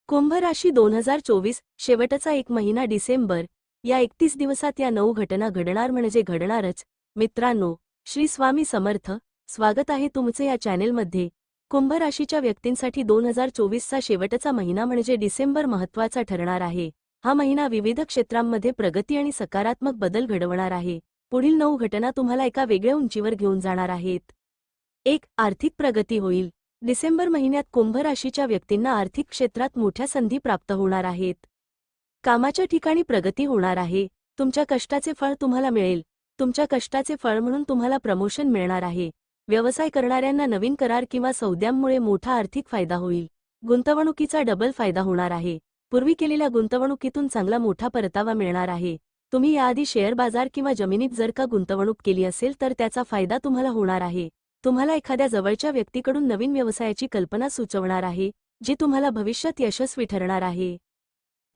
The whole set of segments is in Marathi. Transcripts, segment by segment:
कुंभ राशी 2024 शेवटचा एक महिना डिसेंबर या 31 दिवसात या 9 घटना घडणार म्हणजे घडणारच। मित्रांनो, श्री स्वामी समर्थ, स्वागत आहे तुमचे या चॅनेलमध्ये। कुंभ राशीच्या व्यक्तींसाठी 2024चा शेवटचा महिना म्हणजे डिसेंबर महत्त्वाचा ठरणार आहे। हा महिना विविध क्षेत्रांमध्ये प्रगती आणि सकारात्मक बदल घडवणार आहे। पुढील 9 घटना तुम्हाला एका वेगळ्या उंचीवर घेऊन जाणार आहेत। 1. आर्थिक प्रगती होईल। डिसेंबर महिन्यात कुंभ राशीच्या व्यक्तींना आर्थिक क्षेत्रात मोठ्या संधी प्राप्त होणार आहेत। कामाच्या ठिकाणी प्रगती होणार आहे। तुमच्या कष्टाचे फळ तुम्हाला मिळेल। तुमच्या कष्टाचे फळ म्हणून तुम्हाला प्रमोशन मिळणार आहे। व्यवसाय करणाऱ्यांना नवीन करार किंवा सौद्यांमुळे मोठा आर्थिक फायदा होईल। गुंतवणुकीचा डबल फायदा होणार आहे। पूर्वी केलेल्या गुंतवणुकीतून चांगला मोठा परतावा मिळणार आहे। तुम्ही याआधी शेअर बाजार किंवा जमिनीत जर का गुंतवणूक केली असेल तर त्याचा फायदा तुम्हाला होणार आहे। तुम्हाला एखाद्या जवळच्या व्यक्तीकडून नवीन व्यवसायाची कल्पना सुचवणार आहे, जी तुम्हाला भविष्यात यशस्वी ठरणार आहे।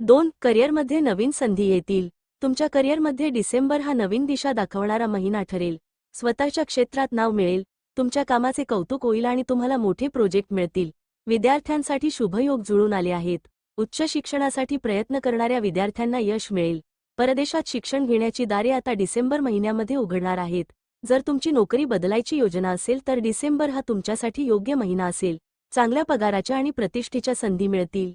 2. करिअरमध्ये नवीन संधी येतील। तुमच्या करिअरमध्ये डिसेंबर हा नवीन दिशा दाखवणारा महिना ठरेल। स्वतःच्या क्षेत्रात नाव मिळेल, तुमच्या कामाचे कौतुक होईल आणि तुम्हाला मोठे प्रोजेक्ट मिळतील। विद्यार्थ्यांसाठी शुभयोग जुळून आले आहेत। उच्च शिक्षणासाठी प्रयत्न करणाऱ्या विद्यार्थ्यांना यश मिळेल। परदेशात शिक्षण घेण्याची दारे आता डिसेंबर महिन्यामध्ये उघडणार आहेत। जर तुमची नोकरी बदलायची योजना असेल तर डिसेंबर हा तुमच्यासाठी योग्य महिना असेल। चांगल्या पगाराच्या आणि प्रतिष्ठेच्या संधी मिळतील।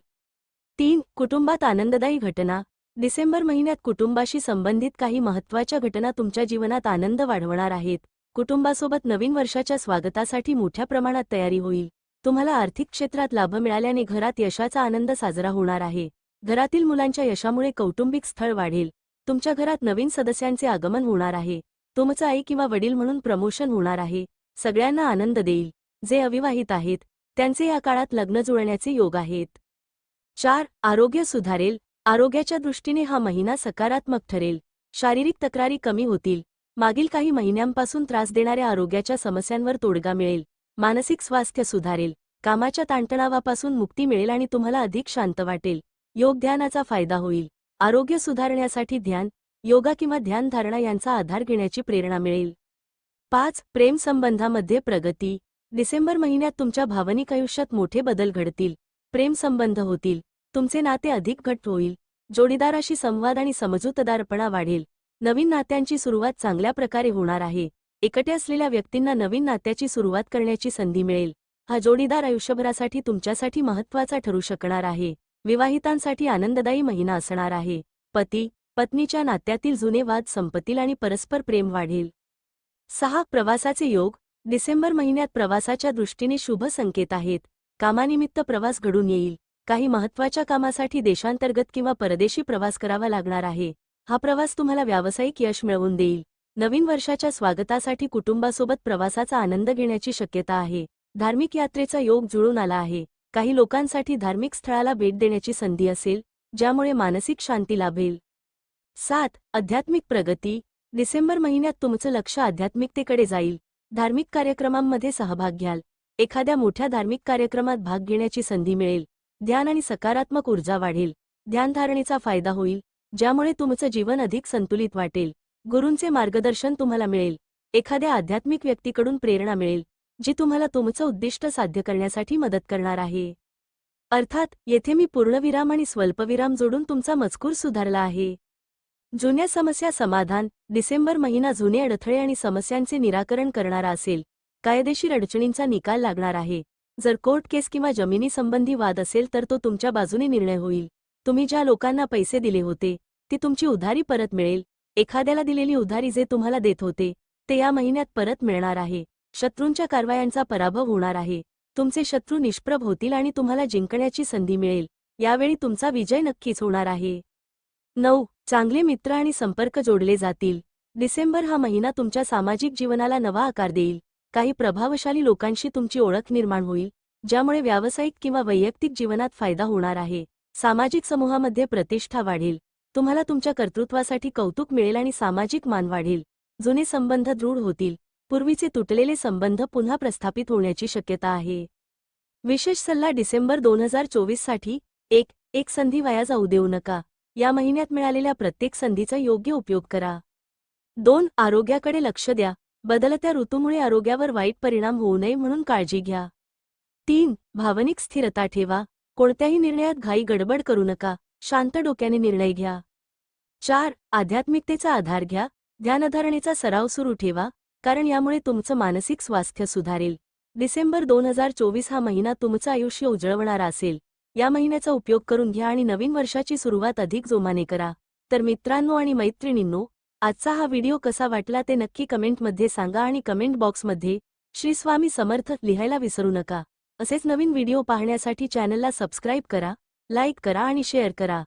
3. कुटुंबात आनंददायी घटना। डिसेंबर महिन्यात कुटुंबाशी संबंधित काही महत्त्वाच्या घटना तुमच्या जीवनात आनंद वाढवणार आहेत। कुटुंबासोबत नवीन वर्षाच्या स्वागतासाठी मोठ्या प्रमाणात तयारी होईल। तुम्हाला आर्थिक क्षेत्रात लाभ मिळाल्याने घरात यशाचा आनंद साजरा होणार आहे। घरातील मुलांच्या यशामुळे कौटुंबिक स्थळ वाढेल। तुमच्या घरात नवीन सदस्यांचे आगमन होणार आहे। तुमचं आई किंवा वडील म्हणून प्रमोशन होणार आहे। सगळ्यांना आनंद देईल। जे अविवाहित आहेत त्यांचे या काळात लग्न जुळण्याचे योग आहेत। 4. आरोग्य सुधारेल। आरोग्याच्या दृष्टीने हा महिना सकारात्मक ठरेल। शारीरिक तक्रारी कमी होतील। मागील काही महिन्यांपासून त्रास देणाऱ्या आरोग्याच्या समस्यांवर तोडगा मिळेल। मानसिक स्वास्थ्य सुधारेल। कामाच्या ताणतणावापासून मुक्ती मिळेल आणि तुम्हाला अधिक शांत वाटेल। योग ध्यानाचा फायदा होईल। आरोग्य सुधारण्यासाठी ध्यान, योगा किंवा ध्यानधारणा यांचा आधार घेण्याची प्रेरणा मिळेल। 5. प्रेम संबंधामध्ये प्रगती। डिसेंबर महिन्यात तुमच्या भावनिक आयुष्यात मोठे बदल घडतील। प्रेम संबंध होतील। तुमचे नाते अधिक घट्ट होईल। जोडीदाराशी संवाद आणि समजूतदारपणा वाढेल। नवीन नात्यांची सुरुवात चांगल्या प्रकारे होणार आहे। एकटे असलेल्या व्यक्तींना नवीन नात्याची सुरुवात करण्याची संधी मिळेल। हा जोडीदार आयुष्यभरासाठी तुमच्यासाठी महत्त्वाचा ठरू शकणार आहे। विवाहितांसाठी आनंददायी महिना असणार आहे। पती पत्नीच्या नात्यातील जुने वाद संपतील आणि परस्पर प्रेम वाढेल। 6. प्रवासाचे योग। डिसेंबर महिन्यात प्रवासाच्या दृष्टीने शुभ संकेत आहेत। कामानिमित्त प्रवास घडून येईल। काही महत्त्वाच्या कामासाठी देशांतर्गत किंवा परदेशी प्रवास करावा लागणार आहे। हा प्रवास तुम्हाला व्यावसायिक यश मिळवून देईल। नवीन वर्षाच्या स्वागतासाठी कुटुंबासोबत प्रवासाचा आनंद घेण्याची शक्यता आहे। धार्मिक यात्रेचा योग जुळून आला आहे। काही लोकांसाठी धार्मिक स्थळाला भेट देण्याची संधी असेल, ज्यामुळे मानसिक शांती लाभेल। 7. आध्यात्मिक प्रगती। डिसेंबर महिन्यात तुमचं लक्ष आध्यात्मिकतेकडे जाईल। धार्मिक कार्यक्रमांमध्ये सहभाग घ्याल। एखाद्या मोठ्या धार्मिक कार्यक्रमात भाग घेण्याची संधी मिळेल। ध्यान आणि सकारात्मक ऊर्जा वाढेल। ध्यानधारणेचा फायदा होईल, ज्यामुळे तुमचं जीवन अधिक संतुलित वाटेल। गुरूंचे मार्गदर्शन तुम्हाला मिळेल। एखाद्या आध्यात्मिक व्यक्तीकडून प्रेरणा मिळेल, जी तुम्हाला तुमचं उद्दिष्ट साध्य करण्यासाठी मदत करणार आहे। अर्थात येथे मी पूर्णविराम आणि स्वल्पविराम जोडून तुमचा मजकूर सुधारला आहे। जुन्या समस्या समाधान। डिसेंबर महिना जुने अडथळे आणि समस्यांचे निराकरण करणारा असेल। कायदेशीर अडचणींचा निकाल लागणार आहे। जर कोर्ट केस किंवा जमिनी संबंधी वाद असेल तर तो तुमच्या बाजूने निर्णय होईल। तुम्ही ज्या लोकांना पैसे दिले होते ती तुमची उधारी परत मिळेल। एखाद्याला दिलेली उधारी जे तुम्हाला देत होते ते या महिन्यात परत मिळणार आहे। शत्रूंच्या कारवायांचा पराभव होणार आहे। तुमचे शत्रू निष्प्रभ होतील आणि तुम्हाला जिंकण्याची संधी मिळेल। यावेळी तुमचा विजय नक्कीच होणार आहे। 9. चांगले मित्र आणि संपर्क जोडले जातील। डिसेंबर हा महिना तुमच्या सामाजिक जीवनाला नवा आकार देईल। काही प्रभावशाली लोकांशी तुमची ओळख निर्माण होईल, ज्यामुळे व्यावसायिक किंवा वैयक्तिक जीवनात फायदा होणार आहे। सामाजिक समूहामध्ये प्रतिष्ठा वाढेल। तुम्हाला तुमच्या कर्तृत्वासाठी कौतुक मिळेल आणि सामाजिक मान वाढेल। जुने संबंध दृढ होतील। पूर्वीचे तुटलेले संबंध पुन्हा प्रस्थापित होण्याची शक्यता आहे। विशेष सल्ला डिसेंबर 2024 साठी 1. संधी वाया जाऊ देऊ नका। या महिन्यात मिळालेल्या प्रत्येक संधीचा योग्य उपयोग करा। 2. आरोग्याकडे लक्ष द्या। बदलत्या ऋतूमुळे आरोग्यावर वाईट परिणाम होऊ नये म्हणून काळजी घ्या। 3. भावनिक स्थिरता ठेवा। कोणत्याही निर्णयात घाई गडबड करू नका, शांत डोक्याने निर्णय घ्या. 4. आध्यात्मिकतेचा आधार घ्या. ध्यानधारणेचा सराव सुरू ठेवा, कारण यामुळे तुमचं मानसिक स्वास्थ्य सुधारेल. डिसेंबर 2024 हा महिना तुमचं आयुष्य उजळवणारा असेल. या महिन्याचा उपयोग करून घ्या आणि नवीन वर्षाची सुरुवात अधिक जोमाने करा. तर मित्रांनो आणि मैत्रिणींनो, आजचा हा व्हिडिओ कसा वाटला ते नक्की कमेंटमध्ये सांगा आणि कमेंट बॉक्समध्ये श्री स्वामी समर्थ लिहायला विसरू नका. असेच नवीन व्हिडिओ पाहण्यासाठी चॅनलला सबस्क्राईब करा, लाईक करा आणि शेअर करा.